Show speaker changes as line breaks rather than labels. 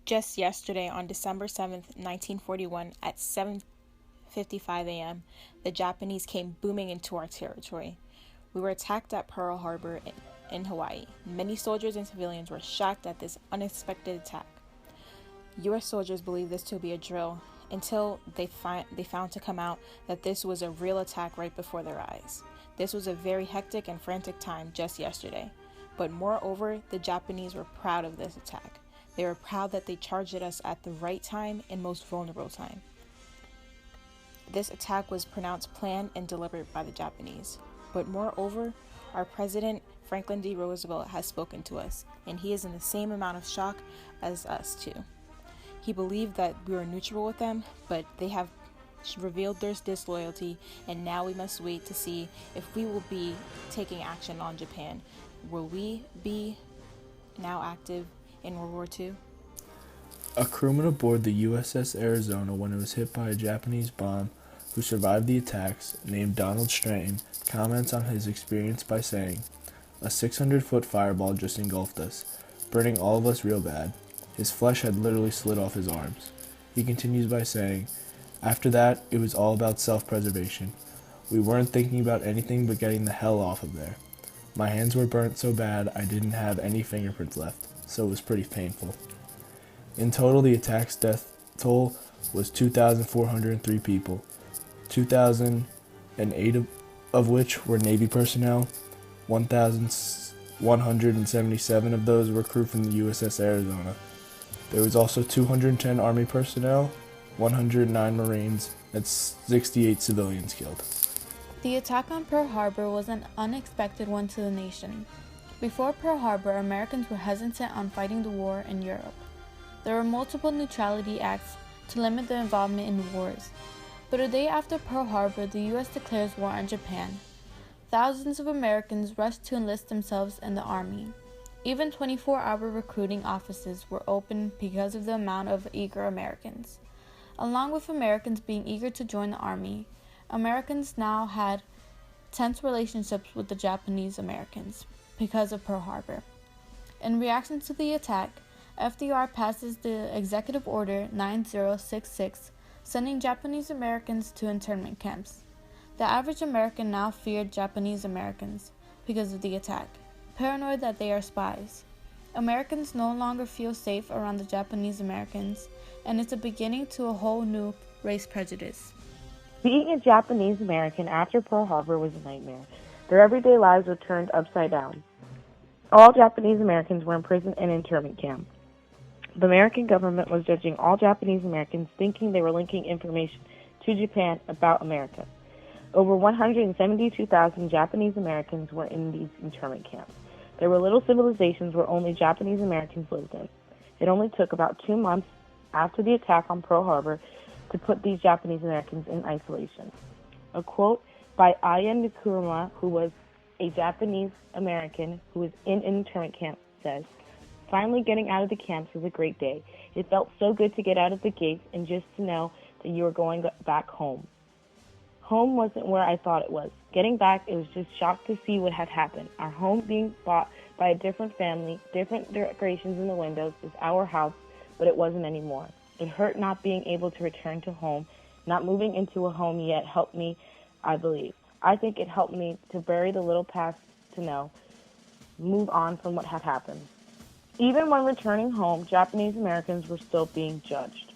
Just yesterday, on December 7th, 1941, at 7:55 a.m., the Japanese came booming into our territory. We were attacked at Pearl Harbor in Hawaii. Many soldiers and civilians were shocked at this unexpected attack. U.S. soldiers believed this to be a drill until they found to come out that this was a real attack right before their eyes. This was a very hectic and frantic time just yesterday. But moreover, the Japanese were proud of this attack. They were proud that they charged at us at the right time and most vulnerable time. This attack was pronounced planned and deliberate by the Japanese. But moreover, our President Franklin D. Roosevelt has spoken to us, and he is in the same amount of shock as us too. He believed that we were neutral with them, but they have revealed their disloyalty, and now we must wait to see if we will be taking action on Japan. Will we be now active in World War II?
A crewman aboard the USS Arizona when it was hit by a Japanese bomb who survived the attacks, named Donald Stratton, comments on his experience by saying, "A 600-foot fireball just engulfed us, burning all of us real bad. His flesh had literally slid off his arms." He continues by saying, "After that, it was all about self-preservation. We weren't thinking about anything but getting the hell off of there. My hands were burnt so bad I didn't have any fingerprints left, so it was pretty painful." In total, the attack's death toll was 2,403 people, 2,008 of which were Navy personnel. 1,177 of those were crew from the USS Arizona. There was also 210 Army personnel, 109 Marines, and 68 civilians killed.
The attack on Pearl Harbor was an unexpected one to the nation. Before Pearl Harbor, Americans were hesitant on fighting the war in Europe. There were multiple neutrality acts to limit their involvement in wars. But a day after Pearl Harbor, the U.S. declares war on Japan. Thousands of Americans rushed to enlist themselves in the Army. Even 24-hour recruiting offices were open because of the amount of eager Americans. Along with Americans being eager to join the Army, Americans now had tense relationships with the Japanese Americans because of Pearl Harbor. In reaction to the attack, FDR passes the Executive Order 9066, sending Japanese Americans to internment camps. The average American now feared Japanese Americans because of the attack, paranoid that they are spies. Americans no longer feel safe around the Japanese Americans, and it's a beginning to a whole new race prejudice.
Being a Japanese American after Pearl Harbor was a nightmare. Their everyday lives were turned upside down. All Japanese Americans were imprisoned in internment camps. The American government was judging all Japanese Americans, thinking they were linking information to Japan about America. Over 172,000 Japanese Americans were in these internment camps. There were little civilizations where only Japanese Americans lived in. It only took about 2 months after the attack on Pearl Harbor to put these Japanese Americans in isolation. A quote by Aya Nakamura, who was a Japanese American who was in an internment camp, says, "Finally getting out of the camps was a great day. It felt so good to get out of the gates and just to know that you were going back home. Home wasn't where I thought it was. Getting back, it was just shocked to see what had happened. Our home being bought by a different family, different decorations in the windows is our house, but it wasn't anymore. It hurt not being able to return to home. Not moving into a home yet helped me, I believe. I think it helped me to bury the little past, to know, move on from what had happened." Even when returning home, Japanese Americans were still being judged.